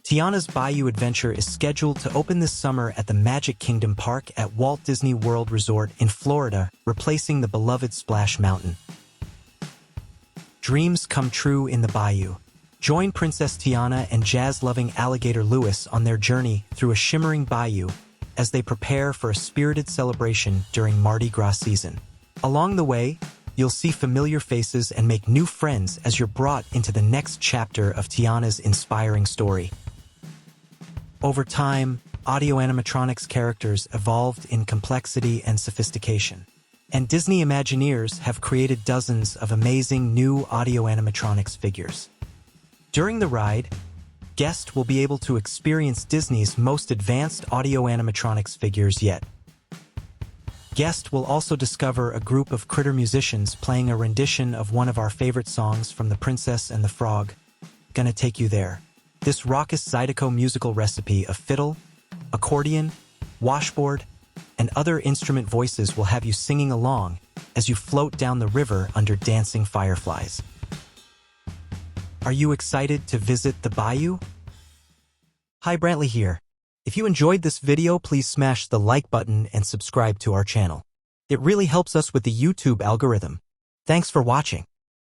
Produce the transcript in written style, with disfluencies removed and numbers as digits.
Tiana's Bayou Adventure is scheduled to open this summer at the Magic Kingdom Park at Walt Disney World Resort in Florida, replacing the beloved Splash Mountain. Dreams come true in the bayou. Join Princess Tiana and jazz-loving alligator Louis on their journey through a shimmering bayou as they prepare for a spirited celebration during Mardi Gras season. Along the way, you'll see familiar faces and make new friends as you're brought into the next chapter of Tiana's inspiring story. Over time, audio animatronics characters evolved in complexity and sophistication, and Disney Imagineers have created dozens of amazing new audio animatronics figures. During the ride, guests will be able to experience Disney's most advanced audio animatronics figures yet. Guests will also discover a group of critter musicians playing a rendition of one of our favorite songs from The Princess and the Frog, Gonna Take You There. This raucous Zydeco musical recipe of fiddle, accordion, washboard, and other instrument voices will have you singing along as you float down the river under dancing fireflies. Are you excited to visit the bayou? Hi, Brantley here. If you enjoyed this video, please smash the like button and subscribe to our channel. It really helps us with the YouTube algorithm. Thanks for watching.